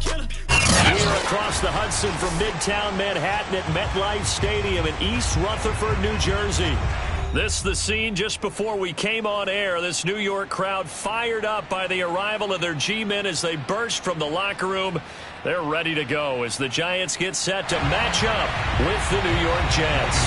Here across the Hudson from Midtown Manhattan at MetLife Stadium in East Rutherford, New Jersey. This is the scene just before we came on air. This New York crowd fired up by the arrival of their G-men as they burst from the locker room. They're ready to go as the Giants get set to match up with the New York Jets.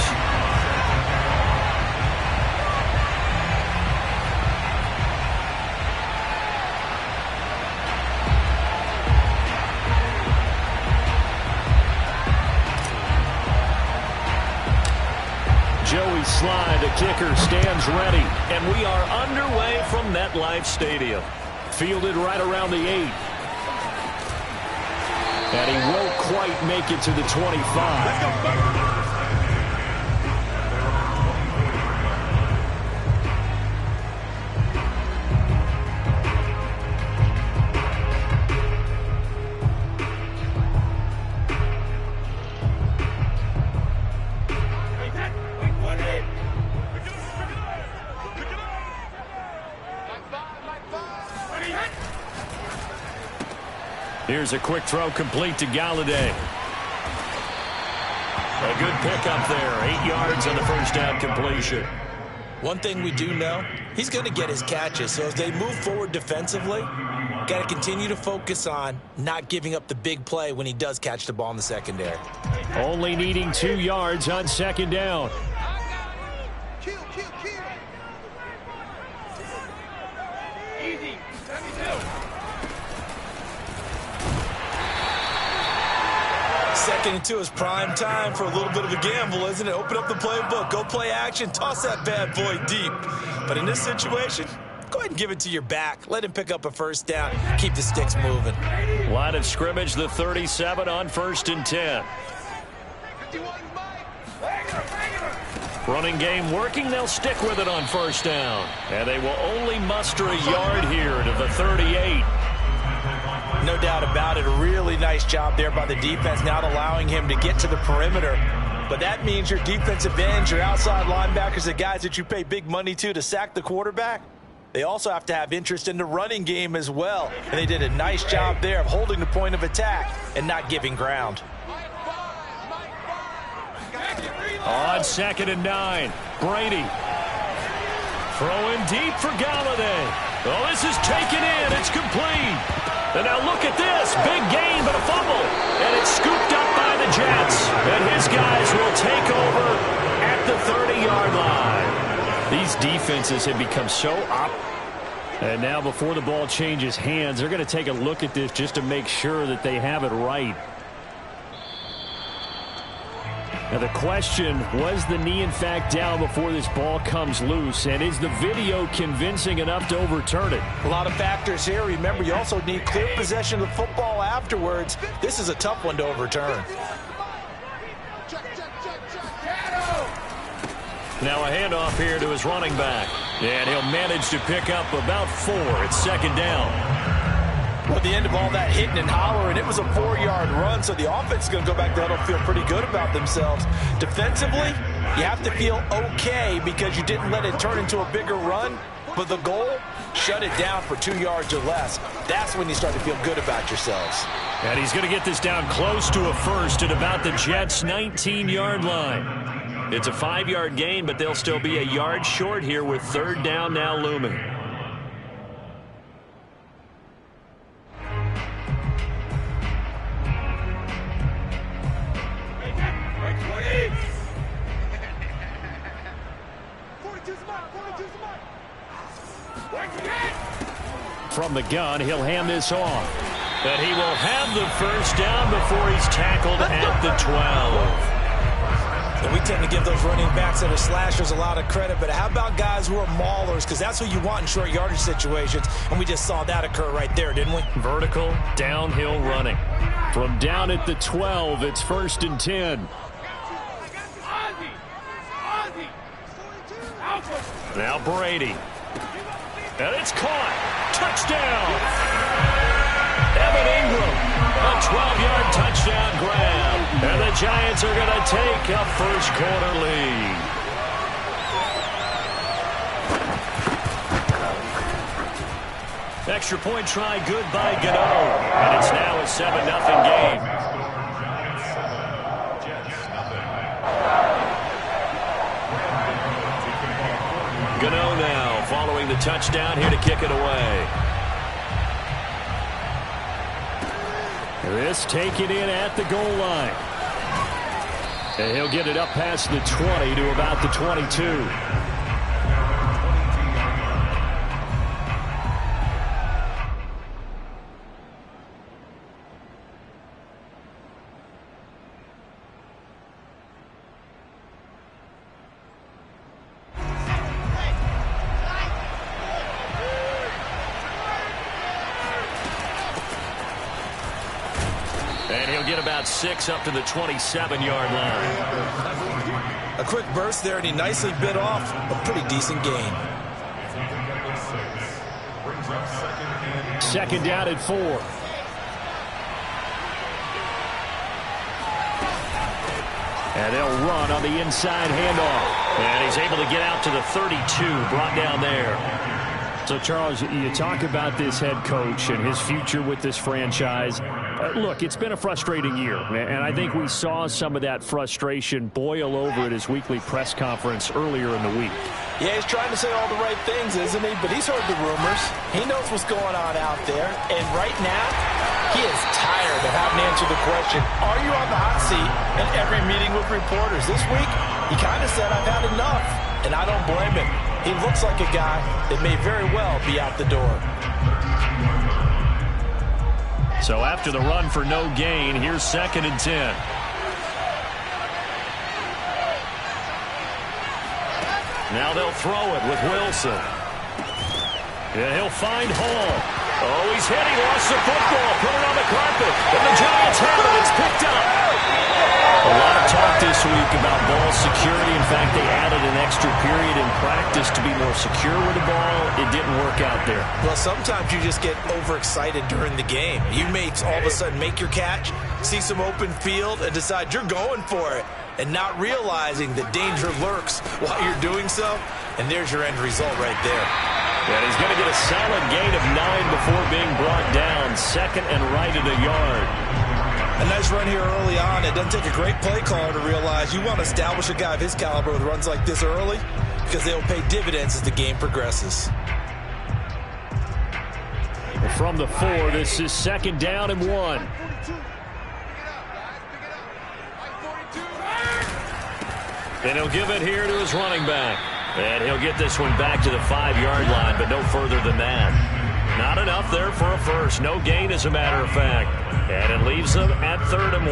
Joey Sly, the kicker, stands ready, and we are underway from MetLife Stadium. Fielded right around the 8. And he won't quite make it to the 25. Here's a quick throw complete to Galladay. A good pickup there. 8 yards on the first down completion. One thing we do know, he's going to get his catches. So as they move forward defensively, got to continue to focus on not giving up the big play when he does catch the ball in the secondary. Only needing 2 yards on second down. Second and 2 is prime time for a little bit of a gamble, isn't it? Open up the playbook, go play action, toss that bad boy deep. But in this situation, go ahead and give it to your back. Let him pick up a first down. Keep the sticks moving. Line of scrimmage, the 37 on 1st and 10. Running game working. They'll stick with it on first down. And they will only muster a yard here to the 38. No doubt about it. A really nice job there by the defense, not allowing him to get to the perimeter. But that means your defensive ends, your outside linebackers, the guys that you pay big money to sack the quarterback, they also have to have interest in the running game as well. And they did a nice job there of holding the point of attack and not giving ground. On 2nd and 9, Brady. Throwing deep for Galladay. Oh, this is taken in. It's complete. And now look at this. Big gain, but a fumble. And it's scooped up by the Jets. And his guys will take over at the 30-yard line. These defenses have become so And now before the ball changes hands, they're going to take a look at this just to make sure that they have it right. Now the question, was the knee in fact down before this ball comes loose? And is the video convincing enough to overturn it? A lot of factors here. Remember, you also need clear possession of the football afterwards. This is a tough one to overturn. Now a handoff here to his running back. And he'll manage to pick up about 4. It's 2nd down. At the end of all that hitting and hollering, it was a 4-yard run, so the offense is going to go back there and feel pretty good about themselves. Defensively, you have to feel okay because you didn't let it turn into a bigger run, but the goal, shut it down for 2 yards or less. That's when you start to feel good about yourselves. And he's going to get this down close to a first at about the Jets' 19-yard line. It's a 5-yard gain, but they'll still be a yard short here with 3rd down now looming. From the gun, he'll hand this off. And he will have the first down before he's tackled at the 12. And we tend to give those running backs that are slashers a lot of credit, but how about guys who are maulers? Because that's who you want in short yardage situations, and we just saw that occur right there, didn't we? Vertical, downhill running. From down at the 12, it's 1st and 10. Now Brady. And it's caught. Touchdown. Evan Ingram. A 12-yard touchdown grab. And the Giants are going to take a first-quarter lead. Extra point try good by Gano. And it's now a touchdown here to kick it away. This taken in at the goal line. And he'll get it up past the 20 to about the 22. And he'll get about 6 up to the 27-yard line. A quick burst there, and he nicely bit off a pretty decent gain. Second down at 4. And they'll run on the inside handoff. And he's able to get out to the 32, brought down there. So, Charles, you talk about this head coach and his future with this franchise. Look, it's been a frustrating year, and I think we saw some of that frustration boil over at his weekly press conference earlier in the week. Yeah, he's trying to say all the right things, isn't he? But he's heard the rumors. He knows what's going on out there. And right now, he is tired of having to answer the question, are you on the hot seat in every meeting with reporters? This week, he kind of said, I've had enough. And I don't blame him. He looks like a guy that may very well be out the door. So after the run for no gain, here's 2nd and 10. Now they'll throw it with Wilson. Yeah, he'll find Hall. Oh, he's hit. He lost the football. Put it on the carpet. And the Giants have it. It's picked up. A lot of talk this week about ball security. In fact, they added an extra period in practice to be more secure with the ball. It didn't work out there. Well, sometimes you just get overexcited during the game. You may all of a sudden make your catch, see some open field, and decide you're going for it, and not realizing the danger lurks while you're doing so. And there's your end result right there. And he's going to get a solid gain of 9 before being brought down. 2nd and right at a yard. A nice run here early on. It doesn't take a great play caller to realize you want to establish a guy of his caliber with runs like this early, because they'll pay dividends as the game progresses. From the 4, this is 2nd down and 1. And he'll give it here to his running back. And he'll get this one back to the 5-yard line, but no further than that. Not enough there for a first. No gain, as a matter of fact. And it leaves them at 3rd and 1.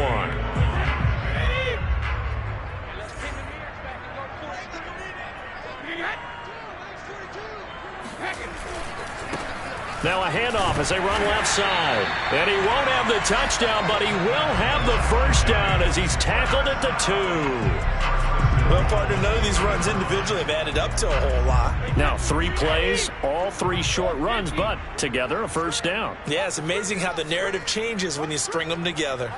Now a handoff as they run left side. And he won't have the touchdown, but he will have the first down as he's tackled at the 2. Well, partner, none of these runs individually have added up to a whole lot. Now 3 plays, all 3 short runs, but together a first down. Yeah, it's amazing how the narrative changes when you string them together.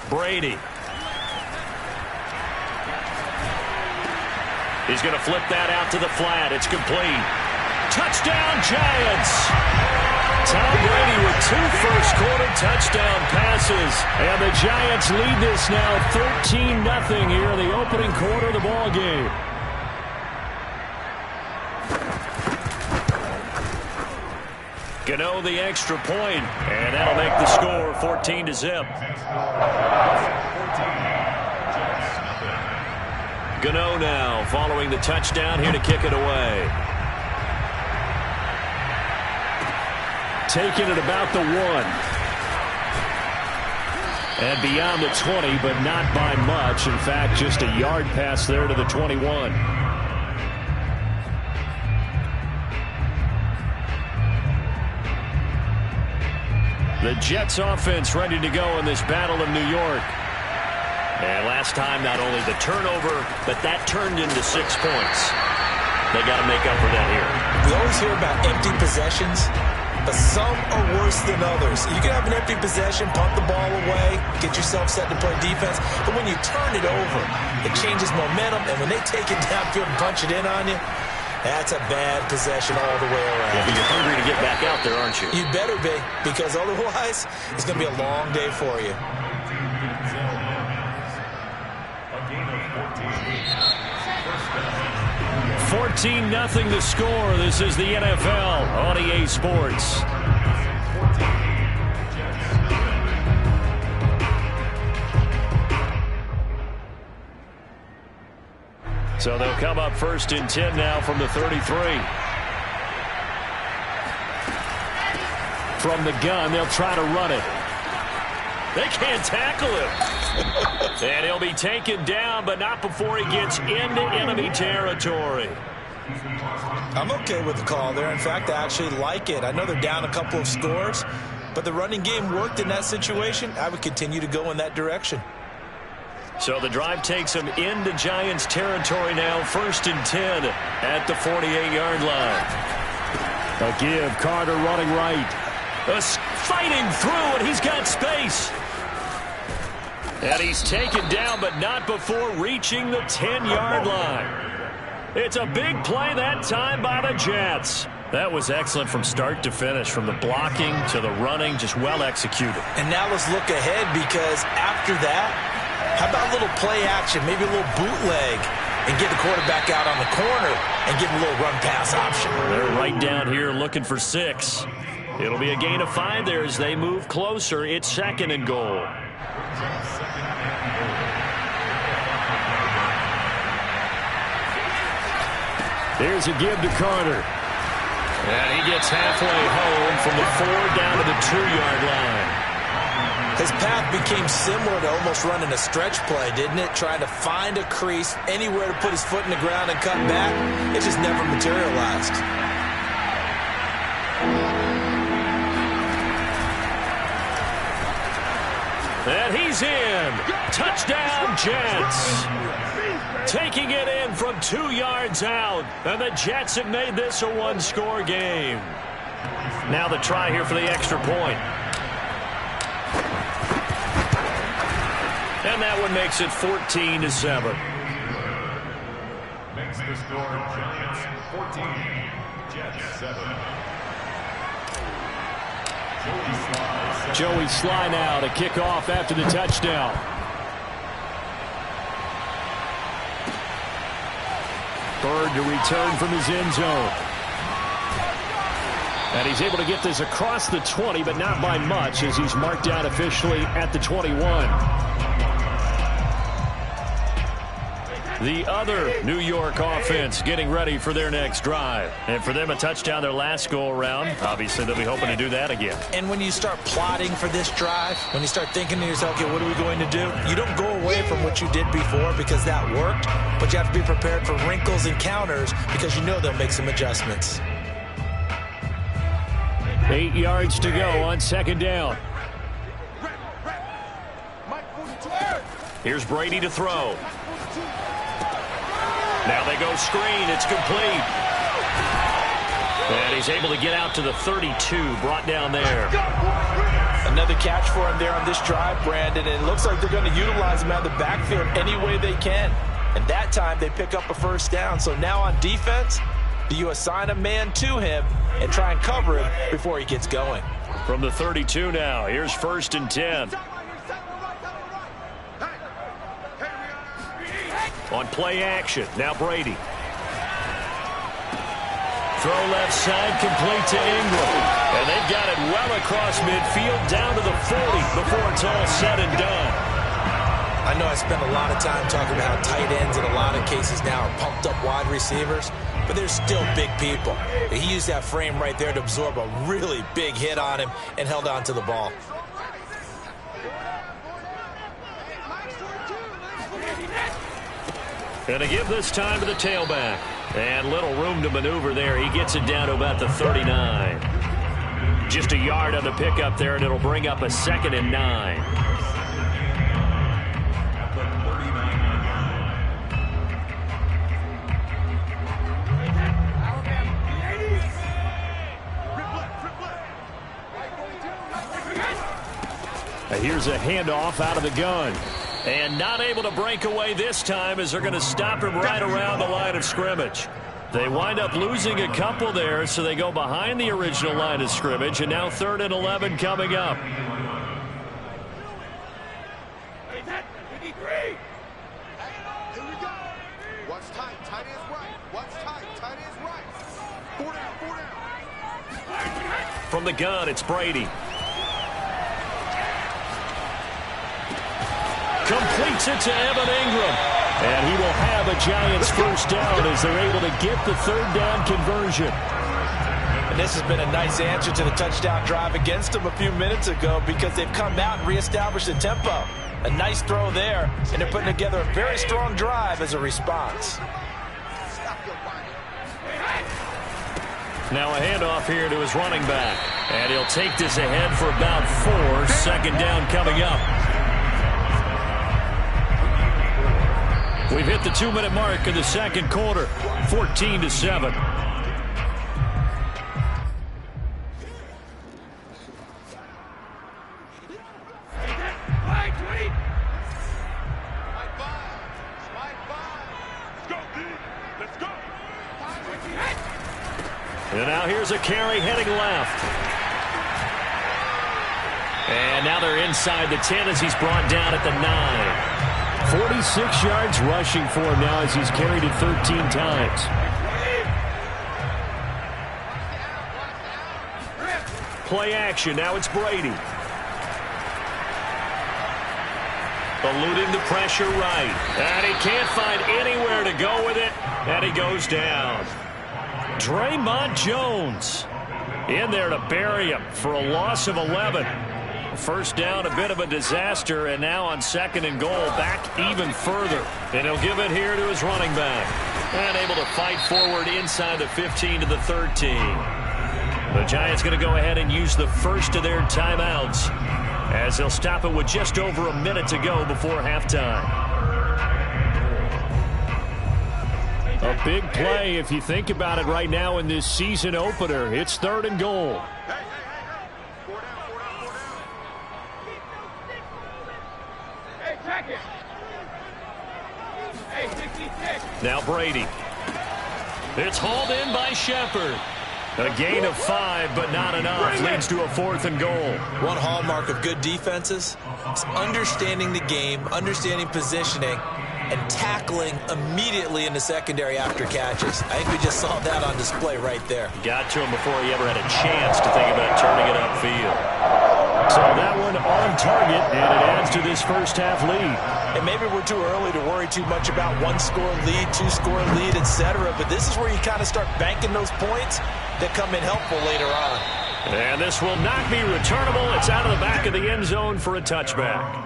Brady. He's going to flip that out to the flat. It's complete. Touchdown, Giants. Tom Brady with 2 first-quarter touchdown passes. And the Giants lead this now 13-0 here in the opening quarter of the ball game. Gano the extra point, and that'll make the score 14-0. Gano now following the touchdown here to kick it away. Taking it about the 1. And beyond the 20, but not by much. In fact, just a yard pass there to the 21. The Jets offense ready to go in this battle of New York. And last time, not only the turnover, but that turned into 6 points. They got to make up for that here. We always hear about empty possessions, but some are worse than others. You can have an empty possession, punt the ball away, get yourself set to play defense, but when you turn it over, it changes momentum, and when they take it downfield and punch it in on you, That's a bad possession all the way around. Yeah, you're hungry to get back out there, aren't you? You better be, because otherwise it's going to be a long day for you. 14-0 the score. This is the NFL on EA Sports. So they'll come up 1st and 10 now from the 33. From the gun, they'll try to run it. They can't tackle him. And he'll be taken down, but not before he gets into enemy territory. I'm okay with the call there. In fact, I actually like it. I know they're down a couple of scores, but the running game worked in that situation. I would continue to go in that direction. So the drive takes him into Giants territory now, 1st and 10 at the 48-yard line. A give, Carter running right. Fighting through, and he's got space. And he's taken down, but not before reaching the 10-yard line. It's a big play that time by the Jets. That was excellent from start to finish, from the blocking to the running, just well executed. And now let's look ahead, because after that, how about a little play action, maybe a little bootleg, and get the quarterback out on the corner and give him a little run-pass option. They're right down here looking for 6. It'll be a gain of 5 there as they move closer. It's 2nd and goal. Here's a give to Carter. And he gets halfway home from the 4 down to the 2-yard line. His path became similar to almost running a stretch play, didn't it? Trying to find a crease, anywhere to put his foot in the ground and cut back. It just never materialized. And he's in. Touchdown, Jets. Taking it in from 2 yards out. And the Jets have made this a one-score game. Now the try here for the extra point. And that one makes it 14-7. Makes the score Giants 14, Jets 7. Joey Sly now to kick off after the touchdown. Bird to return from his end zone. And he's able to get this across the 20, but not by much, as he's marked out officially at the 21. The other New York offense getting ready for their next drive. And for them, a touchdown their last go-around. Obviously, they'll be hoping to do that again. And when you start plotting for this drive, when you start thinking to yourself, okay, what are we going to do? You don't go away from what you did before because that worked, but you have to be prepared for wrinkles and counters because you know they'll make some adjustments. 8 yards to go on 2nd down. Here's Brady to throw. Now they go screen. It's complete. And he's able to get out to the 32, brought down there. Another catch for him there on this drive, Brandon. And it looks like they're going to utilize him out of the backfield any way they can. And that time they pick up a 1st down. So now on defense, do you assign a man to him and try and cover him before he gets going? From the 32 now, here's 1st and 10. On play action, now Brady. Throw left side, complete to Ingram. And they've got it well across midfield, down to the 40 before it's all said and done. I know I spent a lot of time talking about how tight ends in a lot of cases now are pumped up wide receivers, but they're still big people. He used that frame right there to absorb a really big hit on him and held on to the ball. And to give this time to the tailback. And little room to maneuver there. He gets it down to about the 39. Just a yard on the pickup there, and it'll bring up a 2nd and 9. Here's a handoff out of the gun. And not able to break away this time as they're going to stop him right around the line of scrimmage. They wind up losing a couple there, so they go behind the original line of scrimmage, and now 3rd and 11 coming up. From the gun, it's Brady. Completes it to Evan Ingram. And he will have a Giants first down as they're able to get the 3rd down conversion. And this has been a nice answer to the touchdown drive against them a few minutes ago because they've come out and reestablished the tempo. A nice throw there, and they're putting together a very strong drive as a response. Now a handoff here to his running back. And he'll take this ahead for about 4. 2nd down coming up. We've hit the 2-minute mark of the 2nd quarter. 14-7. And now here's a carry heading left. And now they're inside the 10 as he's brought down at the 9. 46 yards rushing for him now as he's carried it 13 times. Play action. Now it's Brady. Eluding the pressure right. And he can't find anywhere to go with it. And he goes down. Draymond Jones in there to bury him for a loss of 11. First down, a bit of a disaster, and now on 2nd and goal, back even further. And he'll give it here to his running back. And able to fight forward inside the 15 to the 13. The Giants going to go ahead and use the first of their timeouts as they'll stop it with just over a minute to go before halftime. A big play if you think about it right now in this season opener. It's 3rd and goal. Now Brady. It's hauled in by Shepard. A gain of 5, but not enough. Leads to a 4th and goal. One hallmark of good defenses is understanding the game, understanding positioning, and tackling immediately in the secondary after catches. I think we just saw that on display right there. Got to him before he ever had a chance to think about turning it upfield. So that one on target, and it adds to this first half lead. And maybe we're too early to worry too much about 1-score lead, 2-score lead, etc. But this is where you kind of start banking those points that come in helpful later on. And this will not be returnable. It's out of the back of the end zone for a touchback.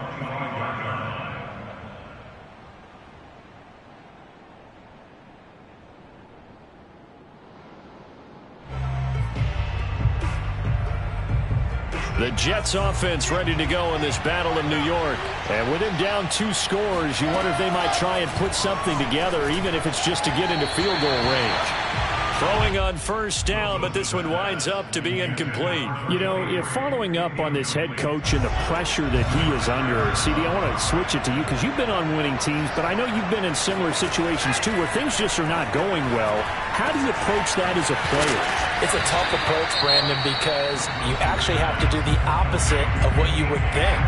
The Jets offense ready to go in this battle in New York. And with him down 2 scores, you wonder if they might try and put something together, even if it's just to get into field goal range. Throwing on first down, but this one winds up to be incomplete. You know, if following up on this head coach and the pressure that he is under, CD, I want to switch it to you because you've been on winning teams, but I know you've been in similar situations too where things just are not going well. How do you approach that as a player? It's a tough approach, Brandon, because you actually have to do the opposite of what you would think.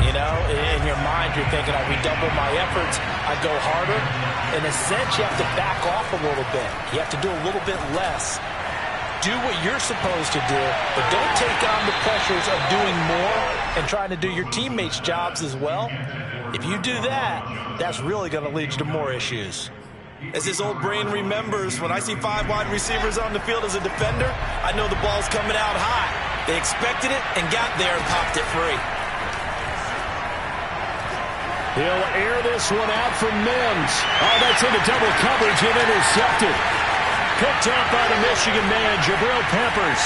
You know, in your mind, you're thinking, I redouble my efforts, I go harder. In a sense, you have to back off a little bit. You have to do a little bit less. Do what you're supposed to do, but don't take on the pressures of doing more and trying to do your teammates' jobs as well. If you do that, that's really going to lead you to more issues. As his old brain remembers, when I see 5 wide receivers on the field as a defender, I know the ball's coming out high. They expected it and got there and popped it free. He'll air this one out from Mims. Oh, that's into double coverage and intercepted. Picked up by the Michigan man, Jabril Peppers.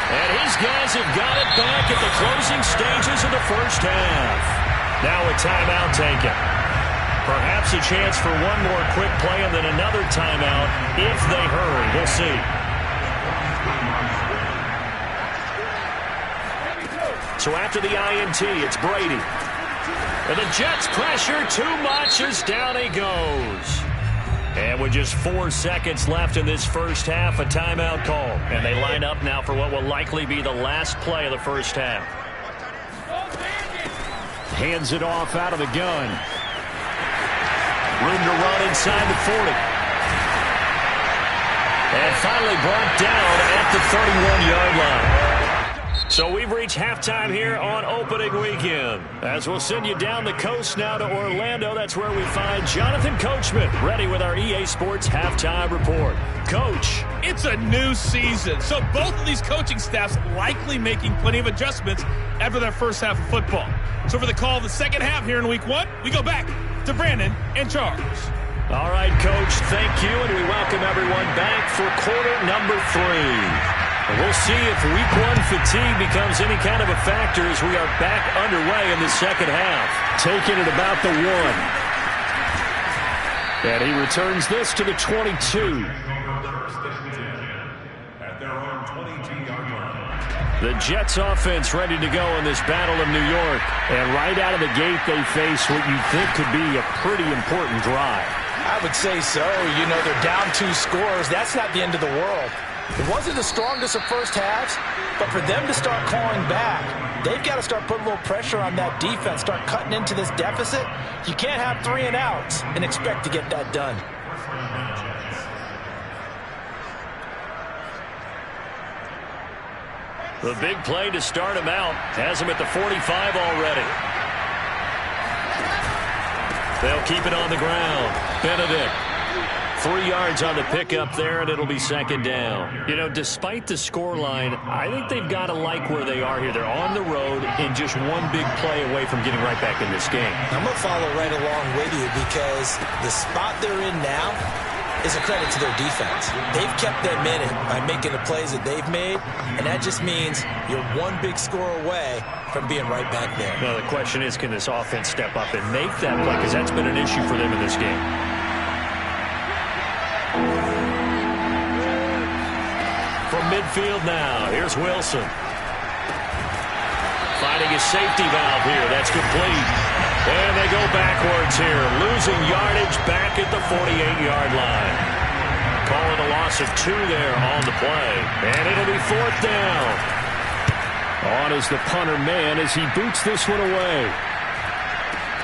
And his guys have got it back at the closing stages of the first half. Now a timeout taken. Perhaps a chance for one more quick play and then another timeout if they hurry. We'll see. So after the INT, it's Brady. And the Jets pressure too much as down he goes. And with just 4 seconds left in this first half, a timeout call. And they line up now for what will likely be the last play of the first half. Hands it off out of the gun. Room to run inside the 40. And finally brought down at the 31-yard line. So we've reached halftime here on opening weekend. As we'll send you down the coast now to Orlando, that's where we find Jonathan Coachman, ready with our EA Sports halftime report. Coach. It's a new season, so both of these coaching staffs likely making plenty of adjustments after their first half of football. So for the call of the second half here in week 1, we go back to Brandon and Charles. All right, Coach, thank you, and we welcome everyone back for quarter number 3. And we'll see if week 1 fatigue becomes any kind of a factor as we are back underway in the second half. Taking it about the 1. And he returns this to the 22. At their own 22-yard line. The Jets offense ready to go in this Battle of New York. And right out of the gate, they face what you think could be a pretty important drive. I would say so. You know, they're down 2 scores. That's not the end of the world. It wasn't the strongest of first halves, but for them to start clawing back, they've got to start putting a little pressure on that defense, start cutting into this deficit. You can't have 3 and outs and expect to get that done. The big play to start him out has him at the 45 already. They'll keep it on the ground. Benedict. 3 yards on the pickup there, and it'll be second down. You know, despite the scoreline, I think they've got to like where they are here. They're on the road and just one big play away from getting right back in this game. I'm going to follow right along with you because the spot they're in now is a credit to their defense. They've kept them in it by making the plays that they've made, and that just means you're one big score away from being right back there. Now, the question is, can this offense step up and make that play? Because that's been an issue for them in this game. From midfield now, here's Wilson. Finding a safety valve here. That's complete. And they go backwards here. Losing yardage back at the 48-yard line. Calling a loss of 2 there on the play. And it'll be 4th down. On is the punter man as he boots this one away.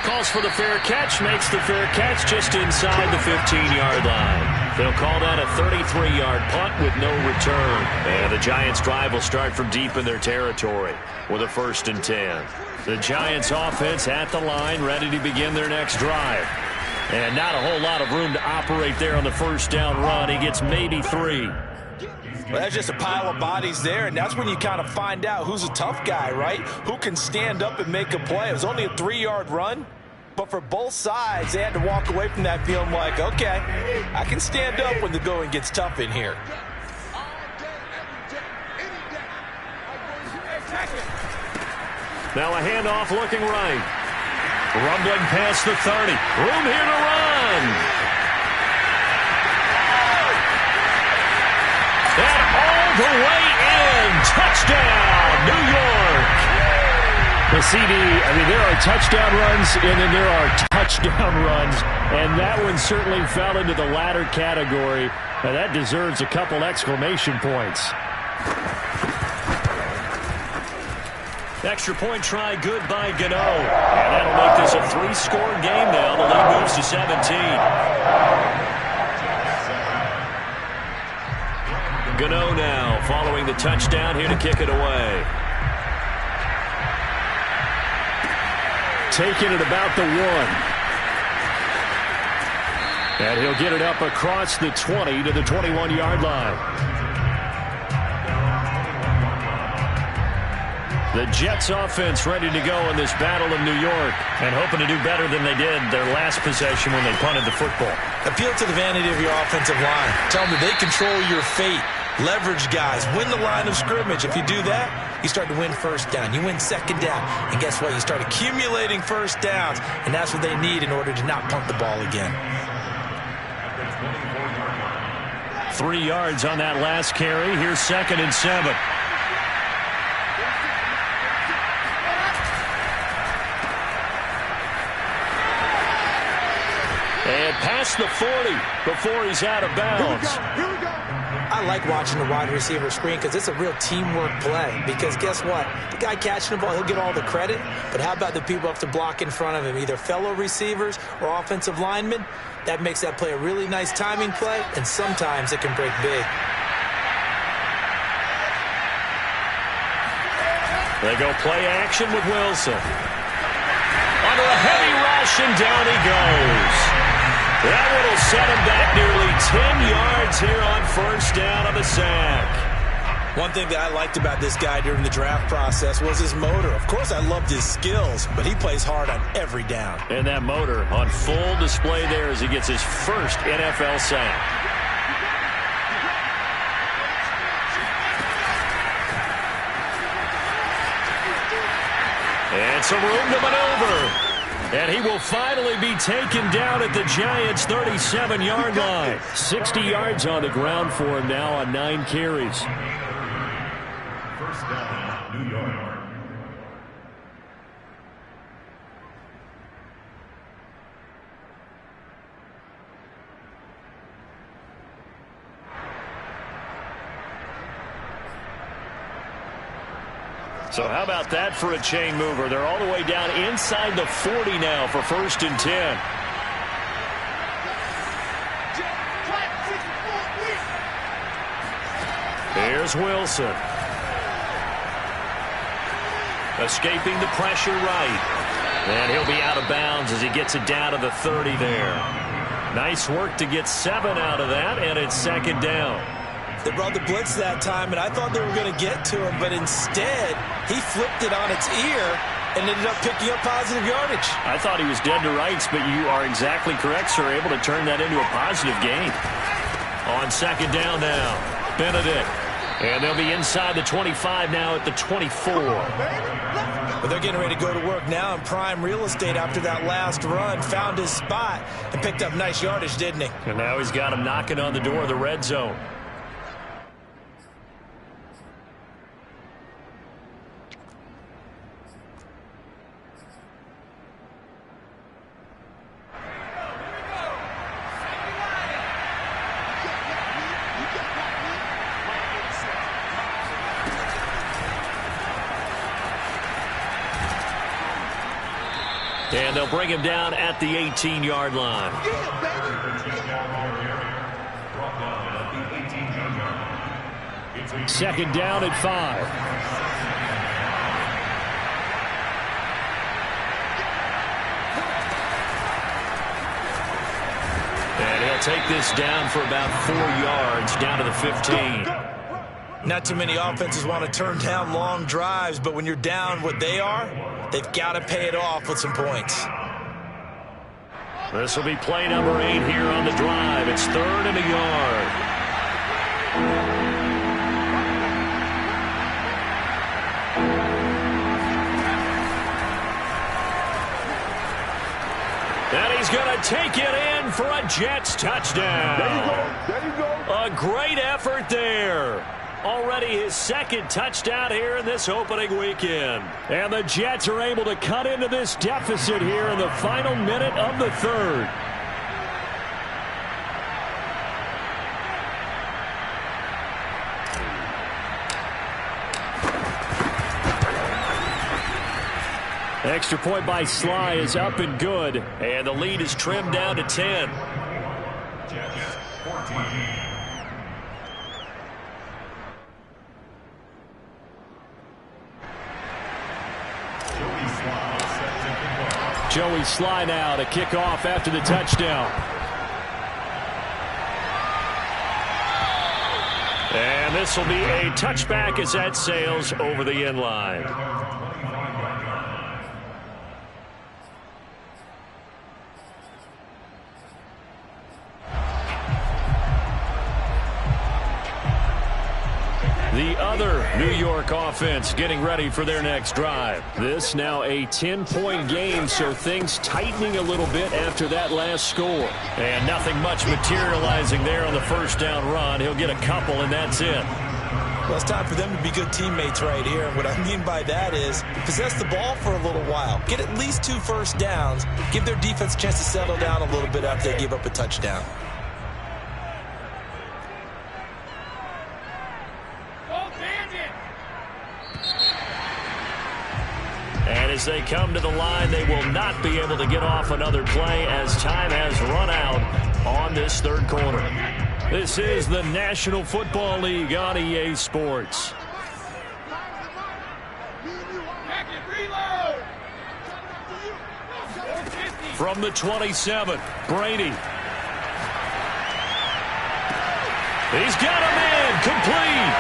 Calls for the fair catch. Makes the fair catch just inside the 15-yard line. They'll call that a 33-yard punt with no return. And the Giants' drive will start from deep in their territory with a 1st and 10. The Giants' offense at the line, ready to begin their next drive. And not a whole lot of room to operate there on the first down run. He gets maybe 3. Well, that's just a pile of bodies there, and that's when you kind of find out who's a tough guy, right? Who can stand up and make a play. It was only a 3-yard run, but for both sides, they had to walk away from that feeling like, okay, I can stand up when the going gets tough in here. Now a handoff looking right. Rumbling past the 30. Room here to run. And all the way in. Touchdown, New York. The CD, I mean, there are touchdown runs, and then there are touchdown runs, and that one certainly fell into the latter category. Now, that deserves a couple exclamation points. Extra point try good by Gano. And that'll make this a 3-score game now. The lead moves to 17. Gano now following the touchdown here to kick it away. Taking it about the 1. And he'll get it up across the 20 to the 21-yard line. The Jets offense ready to go in this Battle of New York and hoping to do better than they did their last possession when they punted the football. Appeal to the vanity of your offensive line. Tell them that they control your fate. Leverage guys. Win the line of scrimmage. If you do that, you start to win first down. You win second down. And guess what? You start accumulating first downs. And that's what they need in order to not punt the ball again. 3 yards on that last carry. Here's 2nd and 7. And past the 40 before he's out of bounds. Here we go. I like watching the wide receiver screen because it's a real teamwork play. Because guess what? The guy catching the ball, he'll get all the credit. But how about the people up to block in front of him, either fellow receivers or offensive linemen? That makes that play a really nice timing play, and sometimes it can break big. They go play action with Wilson. Under a heavy rush, and down he goes. That one will set him back nearly 10 yards here on first down on the sack. One thing that I liked about this guy during the draft process was his motor. Of course, I loved his skills, but he plays hard on every down. And that motor on full display there as he gets his first NFL sack. And some room to maneuver. And he will finally be taken down at the Giants' 37-yard line. 60 yards on the ground for him now on 9 carries. First down, New York. So how about that for a chain mover? They're all the way down inside the 40 now for 1st and 10. Here's Wilson. Escaping the pressure right. And he'll be out of bounds as he gets it down to the 30 there. Nice work to get 7 out of that, and it's 2nd down. They brought the blitz that time, and I thought they were going to get to him, but instead, he flipped it on its ear and ended up picking up positive yardage. I thought he was dead to rights, but you are exactly correct, sir. Able to turn that into a positive gain. On 2nd down now, Benedict. And they'll be inside the 25 now at the 24. But they're getting ready to go to work now in prime real estate after that last run. Found his spot and picked up nice yardage, didn't he? And now he's got him knocking on the door of the red zone. And they'll bring him down at the 18-yard line. Second down at 5. And he'll take this down for about 4 yards, down to the 15. Not too many offenses want to turn down long drives, but when you're down what they are, they've got to pay it off with some points. This will be play number 8 here on the drive. It's 3rd and a yard. And he's going to take it in for a Jets touchdown. There you go. There you go. A great effort there. Already his 2nd touchdown here in this opening weekend. And the Jets are able to cut into this deficit here in the final minute of the 3rd. Extra point by Sly is up and good. And the lead is trimmed down to 10. Jets 14. Joey Sly now to kick off after the touchdown. And this will be a touchback as that sails over the end line. The other New York offense getting ready for their next drive. This now a 10-point game, so things tightening a little bit after that last score. And nothing much materializing there on the first down run. He'll get a couple, and that's it. Well, it's time for them to be good teammates right here. And what I mean by that is possess the ball for a little while. Get at least 2 first downs. Give their defense a chance to settle down a little bit after they give up a touchdown. And as they come to the line, they will not be able to get off another play as time has run out on this third quarter. This is the National Football League on EA Sports. From the 27, Brady. He's got him in, complete.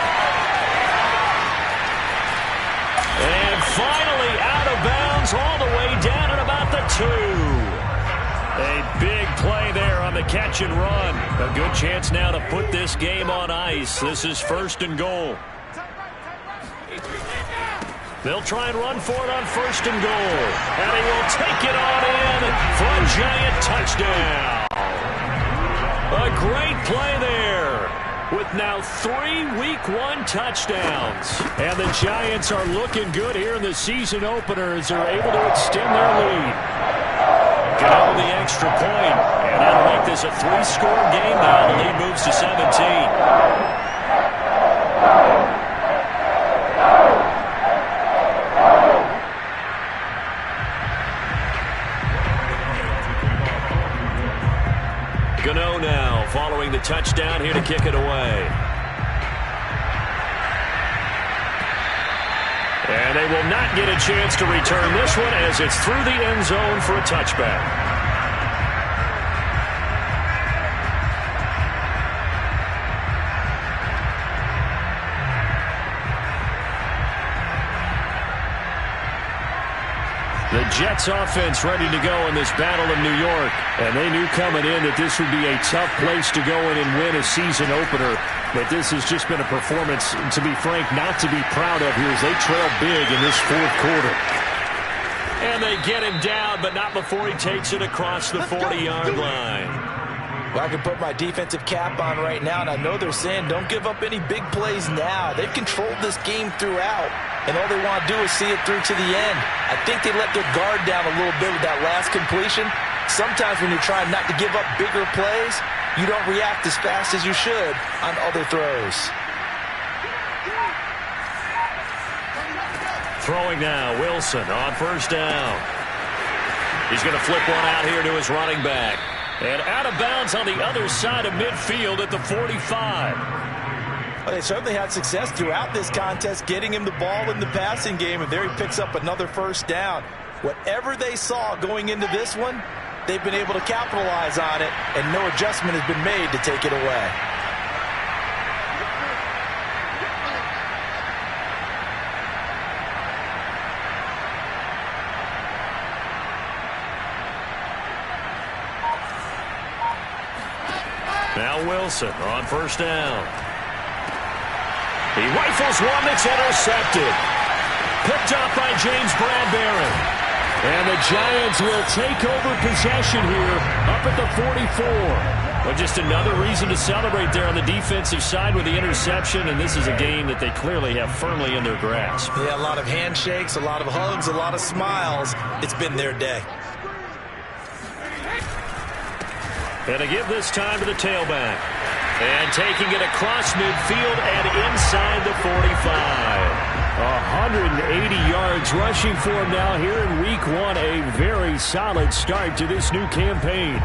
And finally out of bounds all the way down at about the 2. A big play there on the catch and run. A good chance now to put this game on ice. This is 1st and goal. They'll try and run for it on 1st and goal. And he will take it on in for a giant touchdown. A great play there with now 3 Week 1 touchdowns. And the Giants are looking good here in the season opener as they're able to extend their lead. Get the extra point, and that'll make this a 3-score game now. The lead moves to 17. Gano now following the touchdown here to kick it away. And they will not get a chance to return this one as it's through the end zone for a touchback. The Jets offense ready to go in this battle in New York. And they knew coming in that this would be a tough place to go in and win a season opener. But this has just been a performance, to be frank, not to be proud of here as they trail big in this 4th quarter. And they get him down, but not before he takes it across the 40-yard line. Well, I can put my defensive cap on right now, and I know they're saying don't give up any big plays now. They've controlled this game throughout, and all they want to do is see it through to the end. I think they let their guard down a little bit with that last completion. Sometimes when you're trying not to give up bigger plays, you don't react as fast as you should on other throws. Throwing now, Wilson on 1st down. He's going to flip one out here to his running back. And out of bounds on the other side of midfield at the 45. Well, they certainly had success throughout this contest getting him the ball in the passing game, and there he picks up another 1st down. Whatever they saw going into this one, they've been able to capitalize on it, and no adjustment has been made to take it away. Now Wilson on 1st down. He rifles one that's intercepted. Picked up by James Bradbury. And the Giants will take over possession here up at the 44. Well, just another reason to celebrate there on the defensive side with the interception, and this is a game that they clearly have firmly in their grasp. Yeah, a lot of handshakes, a lot of hugs, a lot of smiles. It's been their day. And to give this time to the tailback. And taking it across midfield and inside the 45. 180 yards rushing for him now here in Week 1. A very solid start to this new campaign.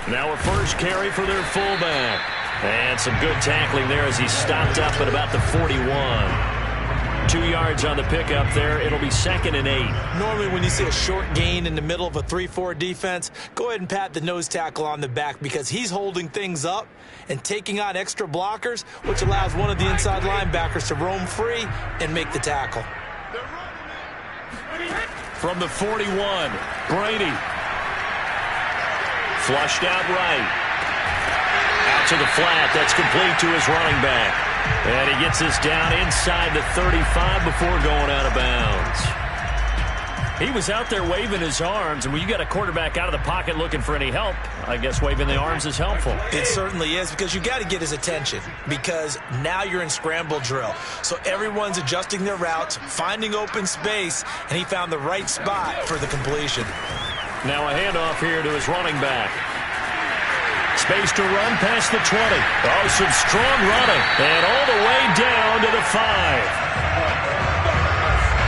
Now a first carry for their fullback. And some good tackling there as he stopped up at about the 41. 2 yards on the pickup there. It'll be 2nd and 8. Normally when you see a short gain in the middle of a 3-4 defense, go ahead and pat the nose tackle on the back because he's holding things up and taking on extra blockers, which allows one of the inside linebackers to roam free and make the tackle. From the 41, Brady. Flushed out right. to the flat. That's complete to his running back. And he gets this down inside the 35 before going out of bounds. He was out there waving his arms, and when you got a quarterback out of the pocket looking for any help, I guess waving the arms is helpful. It certainly is, because you got to get his attention, because now you're in scramble drill. So everyone's adjusting their routes, finding open space, and he found the right spot for the completion. Now a handoff here to his running back. Space to run past the 20. Oh, some strong running. And all the way down to the 5.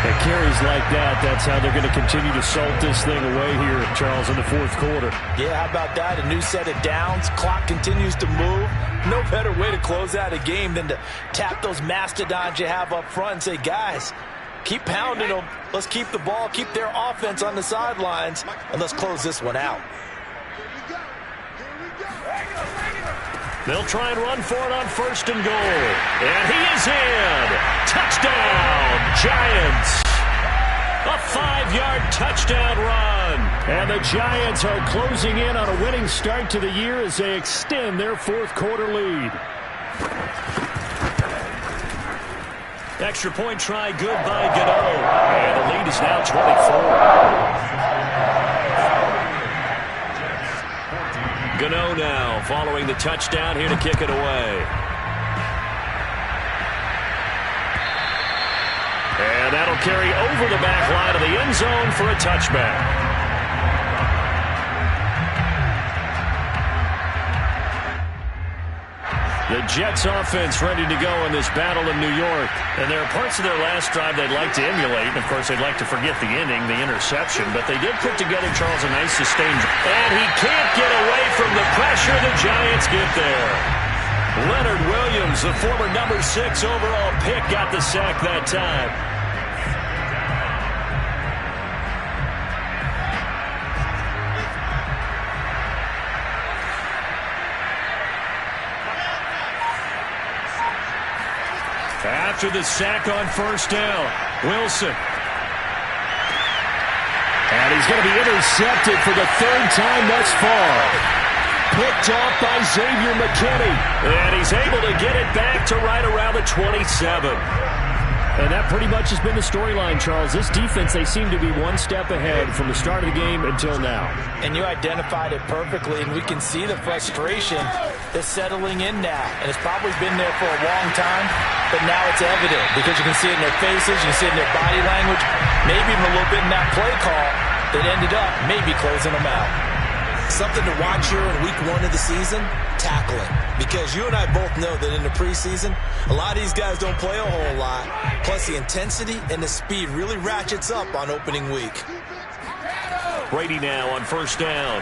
At carries like that, that's how they're going to continue to salt this thing away here, Charles, in the fourth quarter. Yeah, how about that? A new set of downs. Clock continues to move. No better way to close out a game than to tap those mastodons you have up front and say, guys, keep pounding them. Let's keep the ball, keep their offense on the sidelines, and let's close this one out. They'll try and run for it on 1st and goal. And he is in. Touchdown, Giants. A 5-yard touchdown run. And the Giants are closing in on a winning start to the year as they extend their fourth quarter lead. Extra point try good by Gano. And the lead is now 24. Gano now following the touchdown here to kick it away. And that'll carry over the back line of the end zone for a touchback. The Jets offense ready to go in this battle in New York. And there are parts of their last drive they'd like to emulate. And, of course, they'd like to forget the ending, the interception. But they did put together, Charles, a nice sustained. And he can't get away from the pressure. The Giants get there. Leonard Williams, the former number 6 overall pick, got the sack that time. After the sack on 1st down, Wilson. And he's going to be intercepted for the 3rd time thus far. Picked off by Xavier McKinney. And he's able to get it back to right around the 27. And that pretty much has been the storyline, Charles. This defense, they seem to be one step ahead from the start of the game until now. And you identified it perfectly, and we can see the frustration that's settling in now. And it's probably been there for a long time, but now it's evident because you can see it in their faces, you can see it in their body language, maybe even a little bit in that play call that ended up maybe closing them out. Something to watch here in week 1 of the season, tackling. Because you and I both know that in the preseason, a lot of these guys don't play a whole lot. Plus the intensity and the speed really ratchets up on opening week. Brady now on 1st down.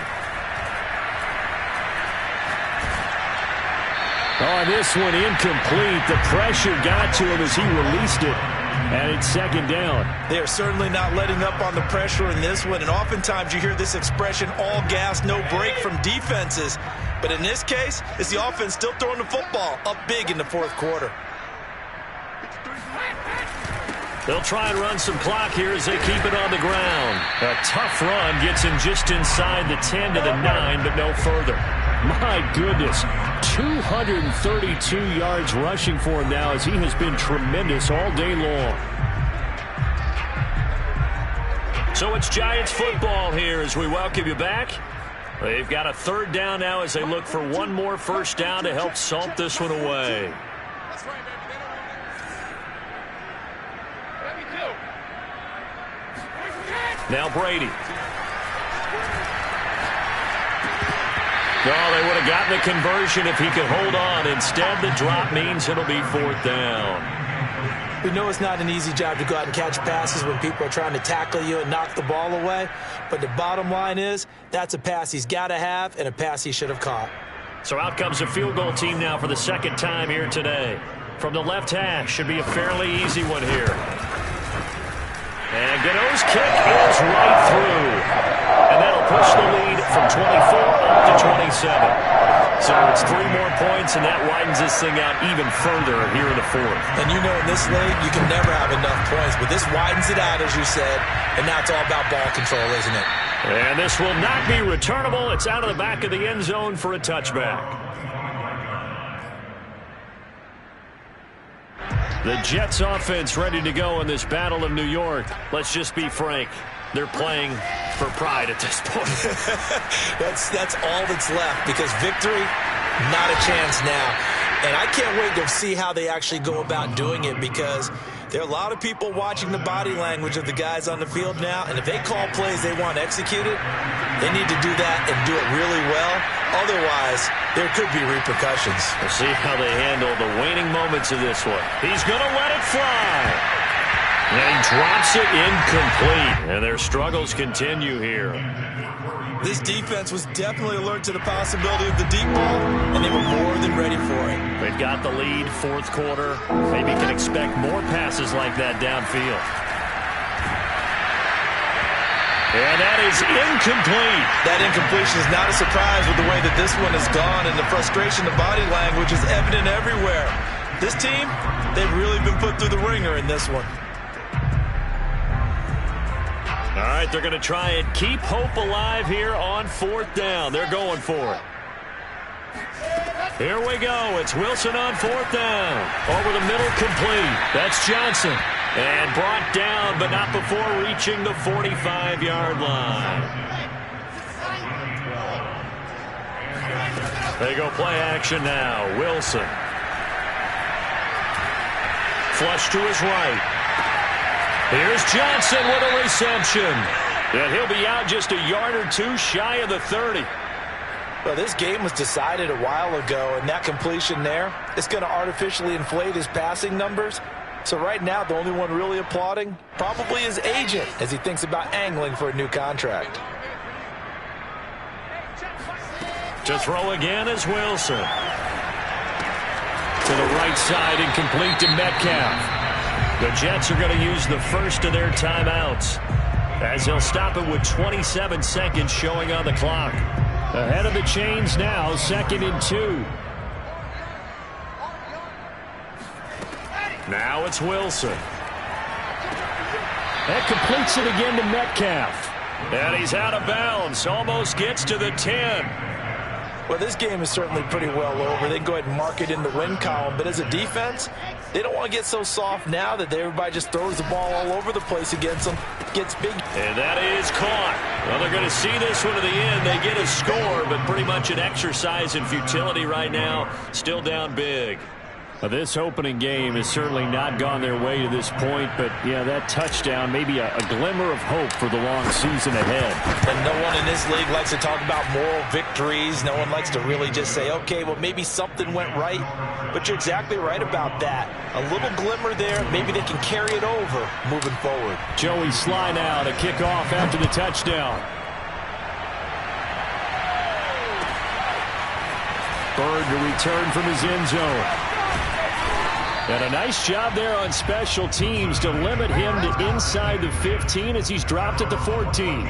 Oh, this one incomplete. The pressure got to him as he released it. And it's 2nd down. They are certainly not letting up on the pressure in this one. And oftentimes you hear this expression, all gas, no break from defenses. But in this case, it's the offense still throwing the football up big in the 4th quarter. They'll try and run some clock here as they keep it on the ground. A tough run gets him just inside the 10 to the 9, but no further. My goodness, 232 yards rushing for him now as he has been tremendous all day long. So it's Giants football here as we welcome you back. They've got a 3rd down now as they look for one more 1st down to help salt this one away. Now Brady. No, they would have gotten the conversion if he could hold on. Instead, the drop means it'll be 4th down. We know it's not an easy job to go out and catch passes when people are trying to tackle you and knock the ball away. But the bottom line is, that's a pass he's got to have and a pass he should have caught. So out comes a field goal team now for the 2nd time here today. From the left hash, should be a fairly easy one here. And Gano's kick is right through. And that'll push the lead from 24 up to 27. So it's 3 more points, and that widens this thing out even further here in the 4th. And you know in this league, you can never have enough points. But this widens it out, as you said. And now it's all about ball control, isn't it? And this will not be returnable. It's out of the back of the end zone for a touchback. The Jets offense ready to go in this battle of New York. Let's just be frank. They're playing for pride at this point. That's all that's left, because victory, not a chance now. And I can't wait to see how they actually go about doing it, because there are a lot of people watching the body language of the guys on the field now, and if they call plays they want executed, they need to do that and do it really well. Otherwise, there could be repercussions. We'll see how they handle the waning moments of this one. He's going to let it fly. And he drops it incomplete. And their struggles continue here. This defense was definitely alert to the possibility of the deep ball, and they were more than ready for it. They've got the lead, fourth quarter. Maybe can expect more passes like that downfield. And that is incomplete. That incompletion is not a surprise with the way that this one has gone, and the frustration of body language is evident everywhere. This team, they've really been put through the ringer in this one. All right, they're going to try and keep hope alive here on fourth down. They're going for it. Here we go. It's Wilson on fourth down. Over the middle, complete. That's Johnson. And brought down, but not before reaching the 45-yard line. They go play action now. Wilson. Flush to his right. Here's Johnson with a reception. And he'll be out just a yard or two shy of the 30. Well, this game was decided a while ago, and that completion there, it's going to artificially inflate his passing numbers. So right now, the only one really applauding probably his agent as he thinks about angling for a new contract. To throw again is Wilson. To the right side, incomplete to Metcalf. The Jets are going to use the first of their timeouts, as they'll stop it with 27 seconds showing on the clock. Ahead of the chains now, 2nd and 2. Now it's Wilson. That completes it again to Metcalf. And he's out of bounds. Almost gets to the 10. Well, this game is certainly pretty well over. They can go ahead and mark it in the win column. But as a defense, they don't want to get so soft now that everybody just throws the ball all over the place against them. Gets big. And that is caught. Well, they're going to see this one to the end. They get a score, but pretty much an exercise in futility right now. Still down big. Well, this opening game has certainly not gone their way to this point, but, yeah, that touchdown, maybe a glimmer of hope for the long season ahead. And no one in this league likes to talk about moral victories. No one likes to really just say, okay, well, maybe something went right. But you're exactly right about that. A little glimmer there. Maybe they can carry it over moving forward. Joey Sly now to kick off after the touchdown. Bird to return from his end zone. And a nice job there on special teams to limit him to inside the 15 as he's dropped at the 14.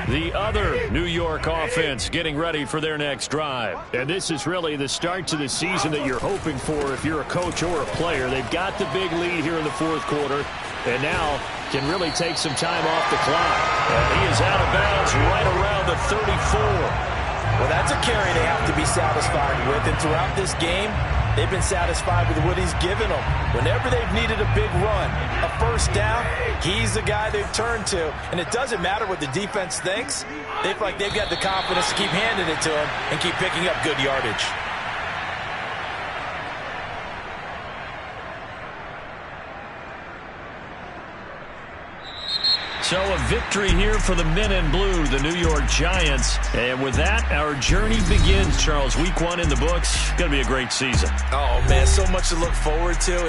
The other New York offense getting ready for their next drive. And this is really the start to the season that you're hoping for if you're a coach or a player. They've got the big lead here in the fourth quarter and now can really take some time off the clock. And he is out of bounds right around the 34. Well, that's a carry they have to be satisfied with. And throughout this game, they've been satisfied with what he's given them. Whenever they've needed a big run, a first down, he's the guy they've turned to. And it doesn't matter what the defense thinks. They feel like they've got the confidence to keep handing it to him and keep picking up good yardage. So a victory here for the men in blue, the New York Giants. And with that, our journey begins, Charles. Week 1 in the books. Going to be a great season. Oh, man, so much to look forward to.